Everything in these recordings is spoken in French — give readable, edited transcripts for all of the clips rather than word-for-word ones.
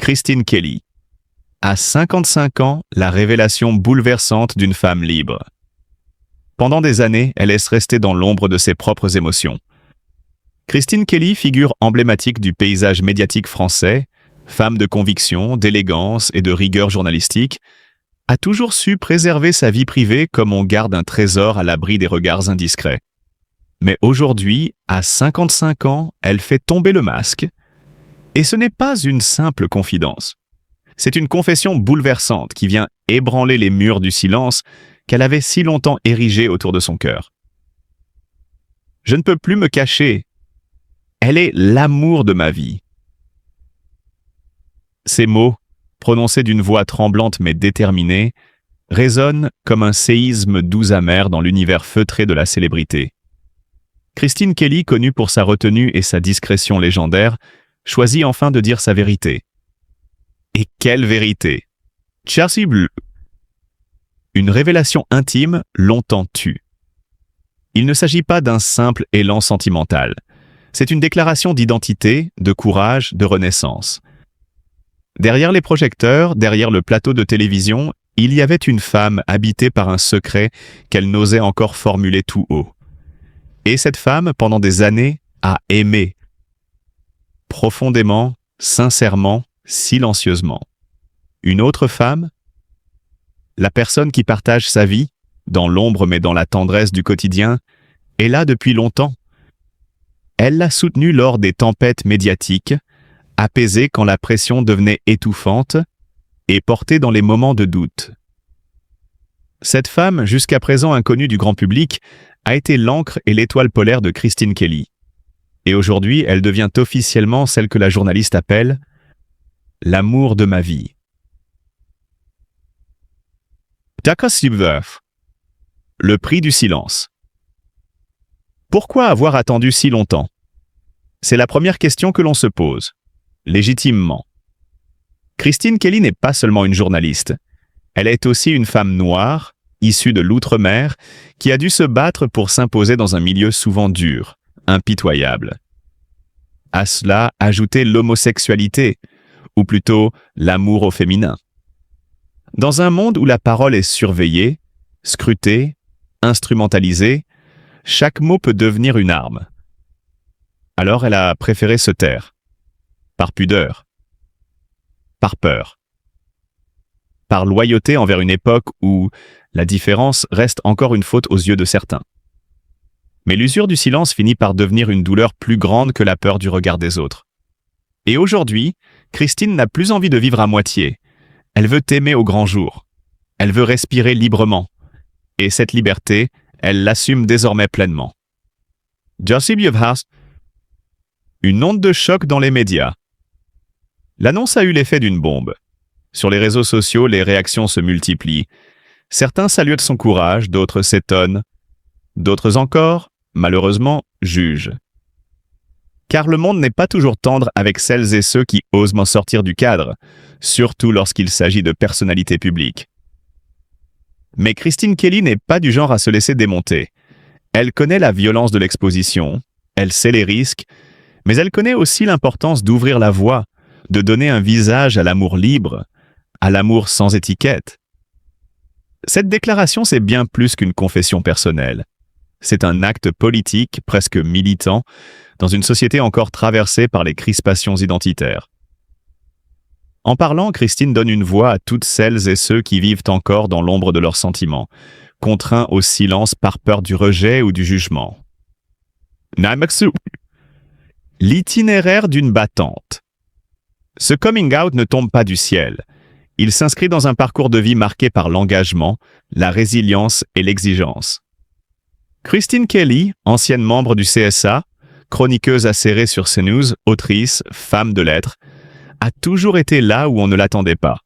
Christine Kelly. À 55 ans, la révélation bouleversante d'une femme libre. Pendant des années, elle laisse rester dans l'ombre de ses propres émotions. Christine Kelly, figure emblématique du paysage médiatique français, femme de conviction, d'élégance et de rigueur journalistique, a toujours su préserver sa vie privée comme on garde un trésor à l'abri des regards indiscrets. Mais aujourd'hui, à 55 ans, elle fait tomber le masque. Et ce n'est pas une simple confidence. C'est une confession bouleversante qui vient ébranler les murs du silence qu'elle avait si longtemps érigés autour de son cœur. Je ne peux plus me cacher. Elle est l'amour de ma vie. Ces mots, prononcés d'une voix tremblante mais déterminée, résonnent comme un séisme doux amer dans l'univers feutré de la célébrité. Christine Kelly, connue pour sa retenue et sa discrétion légendaire, choisit enfin de dire sa vérité. Et quelle vérité! Chelsea Blue. Une révélation intime longtemps tue. Il ne s'agit pas d'un simple élan sentimental. C'est une déclaration d'identité, de courage, de renaissance. Derrière les projecteurs, derrière le plateau de télévision, il y avait une femme habitée par un secret qu'elle n'osait encore formuler tout haut. Et cette femme, pendant des années, a aimé. Profondément, sincèrement, silencieusement. Une autre femme, la personne qui partage sa vie, dans l'ombre mais dans la tendresse du quotidien, est là depuis longtemps. Elle l'a soutenue lors des tempêtes médiatiques, apaisée quand la pression devenait étouffante et portée dans les moments de doute. Cette femme, jusqu'à présent inconnue du grand public, a été l'encre et l'étoile polaire de Christine Kelly. Et aujourd'hui, elle devient officiellement celle que la journaliste appelle « l'amour de ma vie ». Le prix du silence. Pourquoi avoir attendu si longtemps? C'est la première question que l'on se pose, légitimement. Christine Kelly n'est pas seulement une journaliste. Elle est aussi une femme noire, issue de l'outre-mer, qui a dû se battre pour s'imposer dans un milieu souvent dur, impitoyable. À cela, ajouter l'homosexualité, ou plutôt l'amour au féminin. Dans un monde où la parole est surveillée, scrutée, instrumentalisée, chaque mot peut devenir une arme. Alors elle a préféré se taire, par pudeur, par peur, par loyauté envers une époque où la différence reste encore une faute aux yeux de certains. Mais l'usure du silence finit par devenir une douleur plus grande que la peur du regard des autres. Et aujourd'hui, Christine n'a plus envie de vivre à moitié. Elle veut aimer au grand jour. Elle veut respirer librement. Et cette liberté, elle l'assume désormais pleinement. Une onde de choc dans les médias. L'annonce a eu l'effet d'une bombe. Sur les réseaux sociaux, les réactions se multiplient. Certains saluent son courage, d'autres s'étonnent. D'autres encore, malheureusement, jugent. Car le monde n'est pas toujours tendre avec celles et ceux qui osent m'en sortir du cadre, surtout lorsqu'il s'agit de personnalités publiques. Mais Christine Kelly n'est pas du genre à se laisser démonter. Elle connaît la violence de l'exposition, elle sait les risques, mais elle connaît aussi l'importance d'ouvrir la voie, de donner un visage à l'amour libre, à l'amour sans étiquette. Cette déclaration, c'est bien plus qu'une confession personnelle. C'est un acte politique, presque militant, dans une société encore traversée par les crispations identitaires. En parlant, Christine donne une voix à toutes celles et ceux qui vivent encore dans l'ombre de leurs sentiments, contraints au silence par peur du rejet ou du jugement. L'itinéraire d'une battante. Ce coming out ne tombe pas du ciel. Il s'inscrit dans un parcours de vie marqué par l'engagement, la résilience et l'exigence. Christine Kelly, ancienne membre du CSA, chroniqueuse acérée sur CNews, autrice, femme de lettres, a toujours été là où on ne l'attendait pas.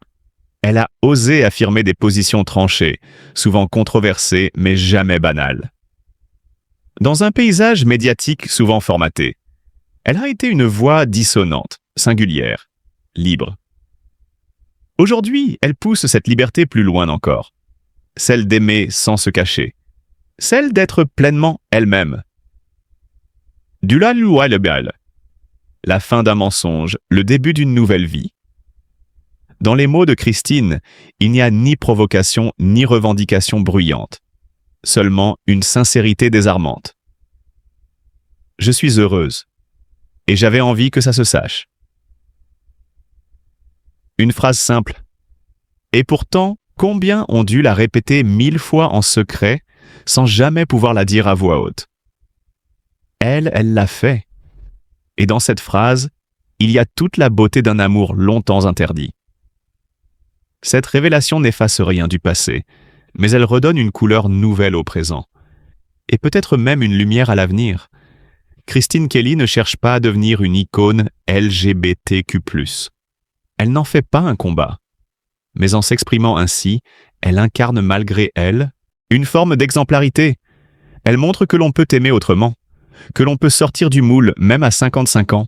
Elle a osé affirmer des positions tranchées, souvent controversées, mais jamais banales. Dans un paysage médiatique souvent formaté, elle a été une voix dissonante, singulière, libre. Aujourd'hui, elle pousse cette liberté plus loin encore, celle d'aimer sans se cacher, celle d'être pleinement elle-même. Du la fin d'un mensonge, le début d'une nouvelle vie. Dans les mots de Christine, il n'y a ni provocation ni revendication bruyante, seulement une sincérité désarmante. Je suis heureuse, et j'avais envie que ça se sache. Une phrase simple. Et pourtant, combien ont dû la répéter 1000 fois en secret, sans jamais pouvoir la dire à voix haute? Elle l'a fait. Et dans cette phrase, il y a toute la beauté d'un amour longtemps interdit. Cette révélation n'efface rien du passé, mais elle redonne une couleur nouvelle au présent. Et peut-être même une lumière à l'avenir. Christine Kelly ne cherche pas à devenir une icône LGBTQ+. Elle n'en fait pas un combat. Mais en s'exprimant ainsi, elle incarne malgré elle une forme d'exemplarité. Elle montre que l'on peut aimer autrement, que l'on peut sortir du moule même à 55 ans,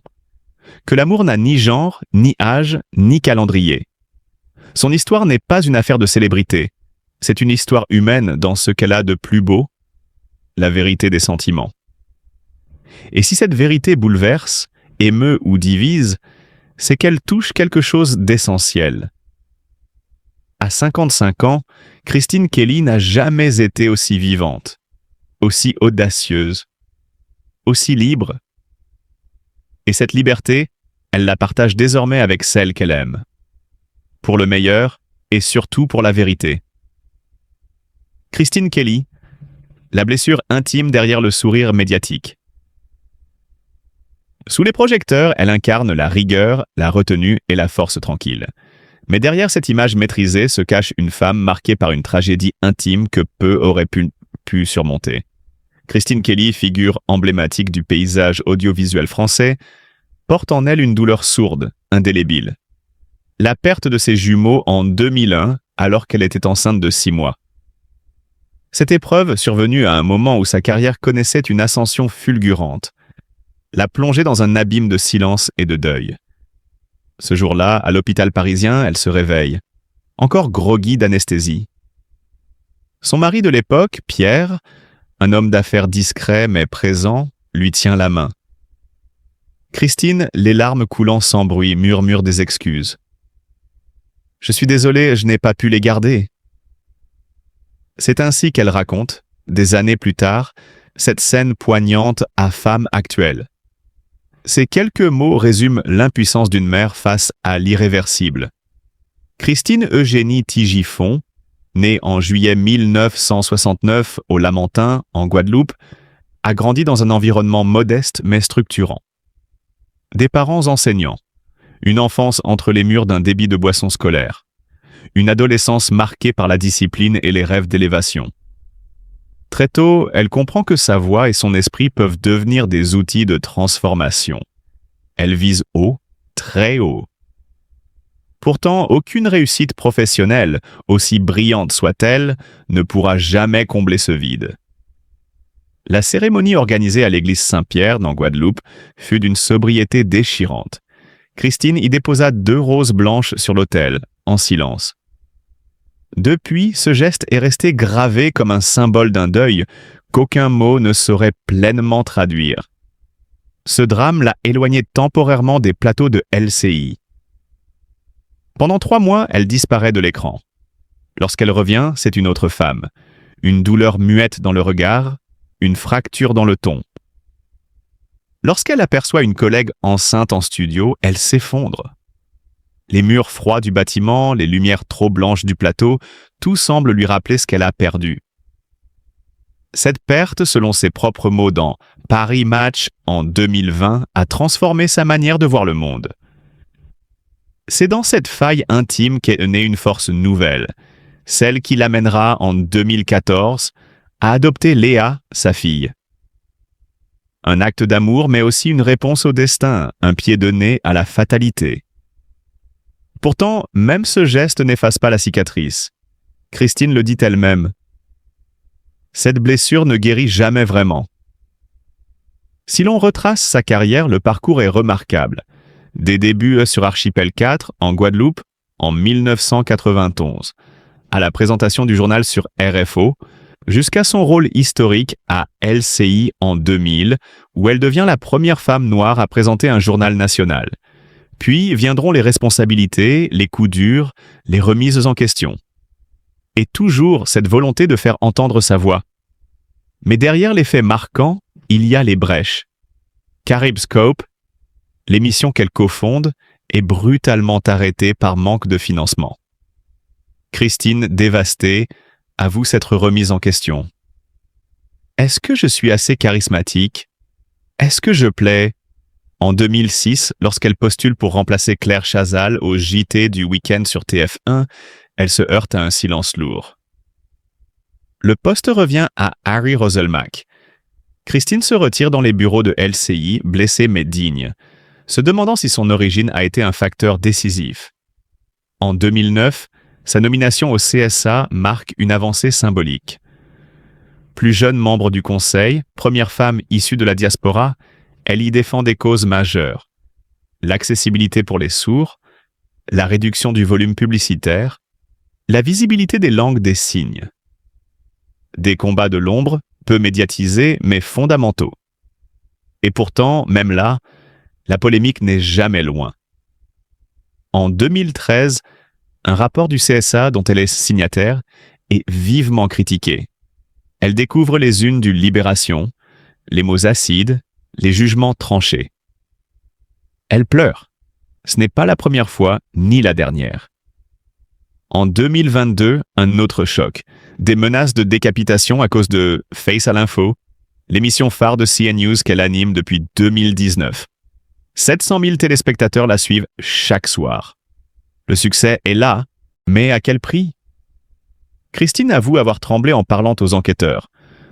que l'amour n'a ni genre, ni âge, ni calendrier. Son histoire n'est pas une affaire de célébrité, c'est une histoire humaine dans ce qu'elle a de plus beau, la vérité des sentiments. Et si cette vérité bouleverse, émeut ou divise, c'est qu'elle touche quelque chose d'essentiel. À 55 ans, Christine Kelly n'a jamais été aussi vivante, aussi audacieuse, aussi libre. Et cette liberté, elle la partage désormais avec celle qu'elle aime. Pour le meilleur et surtout pour la vérité. Christine Kelly, la blessure intime derrière le sourire médiatique. Sous les projecteurs, elle incarne la rigueur, la retenue et la force tranquille. Mais derrière cette image maîtrisée se cache une femme marquée par une tragédie intime que peu auraient pu surmonter. Christine Kelly, figure emblématique du paysage audiovisuel français, porte en elle une douleur sourde, indélébile. La perte de ses jumeaux en 2001, alors qu'elle était enceinte de 6 mois. Cette épreuve, survenue à un moment où sa carrière connaissait une ascension fulgurante, l'a plongée dans un abîme de silence et de deuil. Ce jour-là, à l'hôpital parisien, elle se réveille, encore groggy d'anesthésie. Son mari de l'époque, Pierre, un homme d'affaires discret mais présent, lui tient la main. Christine, les larmes coulant sans bruit, murmure des excuses. « Je suis désolée, je n'ai pas pu les garder. » C'est ainsi qu'elle raconte, des années plus tard, cette scène poignante à femme actuelle. Ces quelques mots résument l'impuissance d'une mère face à l'irréversible. Christine Eugénie Tigifon, née en juillet 1969 au Lamentin, en Guadeloupe, a grandi dans un environnement modeste mais structurant. Des parents enseignants, une enfance entre les murs d'un débit de boissons scolaires, une adolescence marquée par la discipline et les rêves d'élévation. Très tôt, elle comprend que sa voix et son esprit peuvent devenir des outils de transformation. Elle vise haut, très haut. Pourtant, aucune réussite professionnelle, aussi brillante soit-elle, ne pourra jamais combler ce vide. La cérémonie organisée à l'église Saint-Pierre, dans Guadeloupe, fut d'une sobriété déchirante. Christine y déposa 2 roses blanches sur l'autel, en silence. Depuis, ce geste est resté gravé comme un symbole d'un deuil qu'aucun mot ne saurait pleinement traduire. Ce drame l'a éloignée temporairement des plateaux de LCI. Pendant 3 mois, elle disparaît de l'écran. Lorsqu'elle revient, c'est une autre femme. Une douleur muette dans le regard, une fracture dans le ton. Lorsqu'elle aperçoit une collègue enceinte en studio, elle s'effondre. Les murs froids du bâtiment, les lumières trop blanches du plateau, tout semble lui rappeler ce qu'elle a perdu. Cette perte, selon ses propres mots dans Paris Match en 2020, a transformé sa manière de voir le monde. C'est dans cette faille intime qu'est née une force nouvelle, celle qui l'amènera en 2014 à adopter Léa, sa fille. Un acte d'amour, mais aussi une réponse au destin, un pied de nez à la fatalité. Pourtant, même ce geste n'efface pas la cicatrice. Christine le dit elle-même. Cette blessure ne guérit jamais vraiment. Si l'on retrace sa carrière, le parcours est remarquable. Des débuts sur Archipel 4, en Guadeloupe, en 1991, à la présentation du journal sur RFO, jusqu'à son rôle historique à LCI en 2000, où elle devient la première femme noire à présenter un journal national. Puis viendront les responsabilités, les coups durs, les remises en question. Et toujours cette volonté de faire entendre sa voix. Mais derrière les faits marquants, il y a les brèches. Caribscope, l'émission qu'elle cofonde, est brutalement arrêtée par manque de financement. Christine, dévastée, avoue s'être remise en question. Est-ce que je suis assez charismatique? Est-ce que je plais? En 2006, lorsqu'elle postule pour remplacer Claire Chazal au JT du week-end sur TF1, elle se heurte à un silence lourd. Le poste revient à Harry Roselmack. Christine se retire dans les bureaux de LCI, blessée mais digne, se demandant si son origine a été un facteur décisif. En 2009, sa nomination au CSA marque une avancée symbolique. Plus jeune membre du Conseil, première femme issue de la diaspora, elle y défend des causes majeures. L'accessibilité pour les sourds, la réduction du volume publicitaire, la visibilité des langues des signes. Des combats de l'ombre, peu médiatisés mais fondamentaux. Et pourtant, même là, la polémique n'est jamais loin. En 2013, un rapport du CSA dont elle est signataire est vivement critiqué. Elle découvre les unes du Libération, les mots acides, les jugements tranchés. Elle pleure. Ce n'est pas la première fois ni la dernière. En 2022, un autre choc. Des menaces de décapitation à cause de Face à l'info, l'émission phare de CNews qu'elle anime depuis 2019. 700 000 téléspectateurs la suivent chaque soir. Le succès est là, mais à quel prix? Christine avoue avoir tremblé en parlant aux enquêteurs,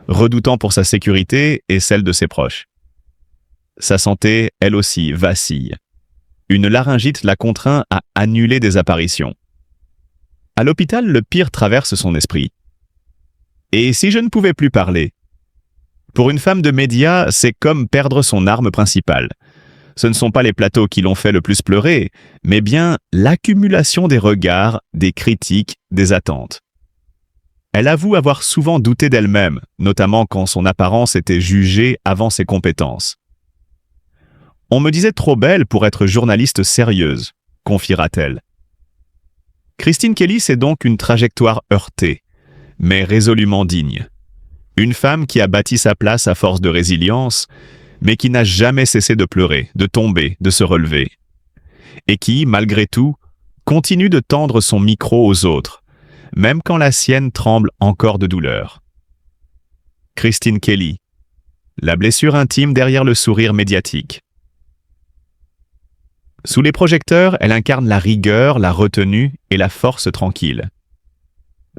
redoutant pour sa sécurité et celle de ses proches. Sa santé, elle aussi, vacille. Une laryngite la contraint à annuler des apparitions. À l'hôpital, le pire traverse son esprit. Et si je ne pouvais plus parler? Pour une femme de médias, c'est comme perdre son arme principale. Ce ne sont pas les plateaux qui l'ont fait le plus pleurer, mais bien l'accumulation des regards, des critiques, des attentes. Elle avoue avoir souvent douté d'elle-même, notamment quand son apparence était jugée avant ses compétences. On me disait trop belle pour être journaliste sérieuse, confiera-t-elle. Christine Kelly, c'est donc une trajectoire heurtée, mais résolument digne. Une femme qui a bâti sa place à force de résilience, mais qui n'a jamais cessé de pleurer, de tomber, de se relever. Et qui, malgré tout, continue de tendre son micro aux autres, même quand la sienne tremble encore de douleur. Christine Kelly, la blessure intime derrière le sourire médiatique. Sous les projecteurs, elle incarne la rigueur, la retenue et la force tranquille.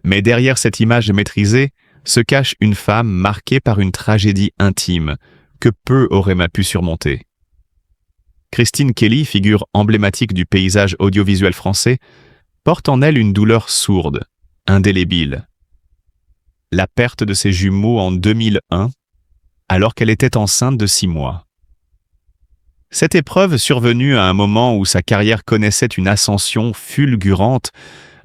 Mais derrière cette image maîtrisée se cache une femme marquée par une tragédie intime que peu auraient pu surmonter. Christine Kelly, figure emblématique du paysage audiovisuel français, porte en elle une douleur sourde, indélébile. La perte de ses jumeaux en 2001, alors qu'elle était enceinte de 6 mois. Cette épreuve, survenue à un moment où sa carrière connaissait une ascension fulgurante,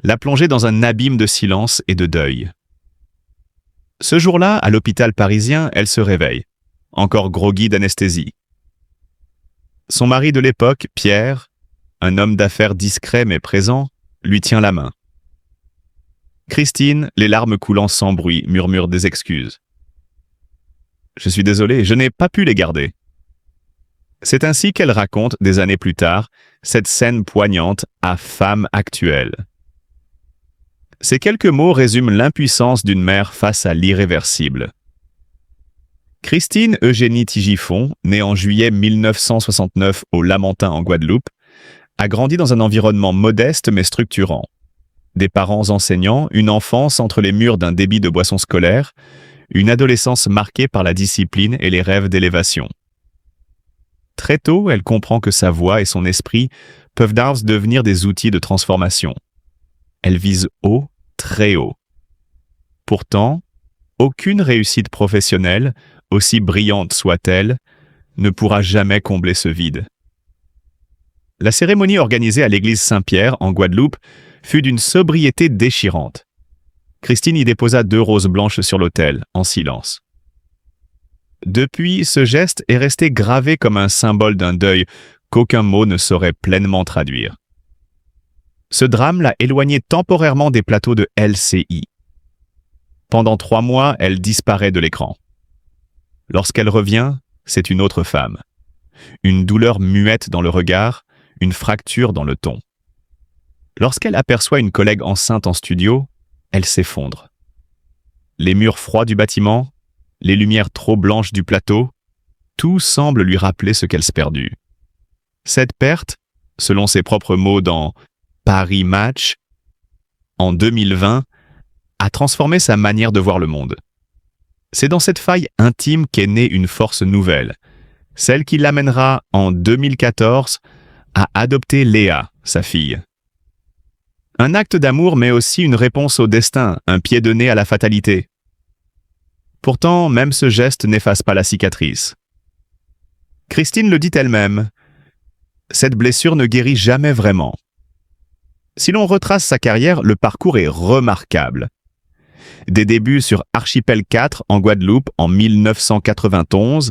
l'a plongée dans un abîme de silence et de deuil. Ce jour-là, à l'hôpital parisien, elle se réveille, encore groggy d'anesthésie. Son mari de l'époque, Pierre, un homme d'affaires discret mais présent, lui tient la main. Christine, les larmes coulant sans bruit, murmure des excuses. « Je suis désolé, je n'ai pas pu les garder. » C'est ainsi qu'elle raconte, des années plus tard, cette scène poignante à Femme actuelle. Ces quelques mots résument l'impuissance d'une mère face à l'irréversible. Christine Eugénie Tigifon, née en juillet 1969 au Lamentin en Guadeloupe, a grandi dans un environnement modeste mais structurant. Des parents enseignants, une enfance entre les murs d'un débit de boissons scolaires, une adolescence marquée par la discipline et les rêves d'élévation. Très tôt, elle comprend que sa voix et son esprit peuvent devenir des outils de transformation. Elle vise haut, très haut. Pourtant, aucune réussite professionnelle, aussi brillante soit-elle, ne pourra jamais combler ce vide. La cérémonie organisée à l'église Saint-Pierre, en Guadeloupe, fut d'une sobriété déchirante. Christine y déposa 2 roses blanches sur l'autel, en silence. Depuis, ce geste est resté gravé comme un symbole d'un deuil qu'aucun mot ne saurait pleinement traduire. Ce drame l'a éloignée temporairement des plateaux de LCI. Pendant 3 mois, elle disparaît de l'écran. Lorsqu'elle revient, c'est une autre femme. Une douleur muette dans le regard, une fracture dans le ton. Lorsqu'elle aperçoit une collègue enceinte en studio, elle s'effondre. Les murs froids du bâtiment, les lumières trop blanches du plateau, tout semble lui rappeler ce qu'elle s'est perdu. Cette perte, selon ses propres mots dans Paris Match, en 2020, a transformé sa manière de voir le monde. C'est dans cette faille intime qu'est née une force nouvelle, celle qui l'amènera en 2014 à adopter Léa, sa fille. Un acte d'amour mais aussi une réponse au destin, un pied de nez à la fatalité. Pourtant, même ce geste n'efface pas la cicatrice. Christine le dit elle-même, cette blessure ne guérit jamais vraiment. Si l'on retrace sa carrière, le parcours est remarquable. Des débuts sur Archipel 4 en Guadeloupe en 1991,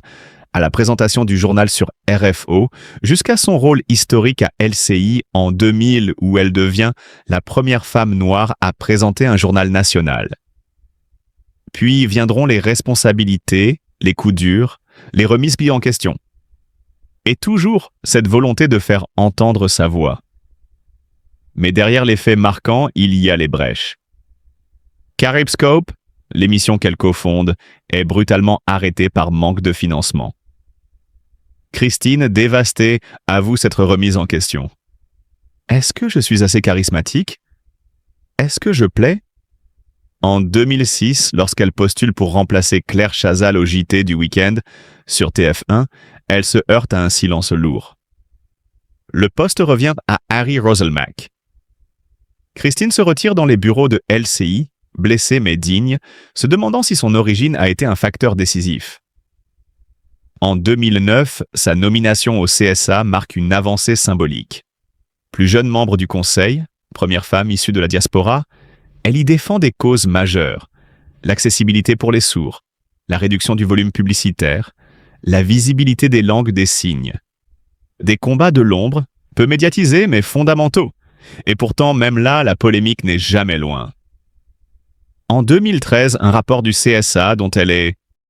à la présentation du journal sur RFO, jusqu'à son rôle historique à LCI en 2000 où elle devient la première femme noire à présenter un journal national. Puis viendront les responsabilités, les coups durs, les remises en question. Et toujours cette volonté de faire entendre sa voix. Mais derrière les faits marquants, il y a les brèches. Caribscope, l'émission qu'elle cofonde, est brutalement arrêtée par manque de financement. Christine, dévastée, avoue s'être remise en question. Est-ce que je suis assez charismatique? Est-ce que je plais? En 2006, lorsqu'elle postule pour remplacer Claire Chazal au JT du week-end sur TF1, elle se heurte à un silence lourd. Le poste revient à Harry Roselmack. Christine se retire dans les bureaux de LCI, blessée mais digne, se demandant si son origine a été un facteur décisif. En 2009, sa nomination au CSA marque une avancée symbolique. Plus jeune membre du conseil, première femme issue de la diaspora, elle y défend des causes majeures, l'accessibilité pour les sourds, la réduction du volume publicitaire, la visibilité des langues des signes. Des combats de l'ombre, peu médiatisés mais fondamentaux. Et pourtant, même là, la polémique n'est jamais loin. En 2013, un rapport du CSA, dont elle est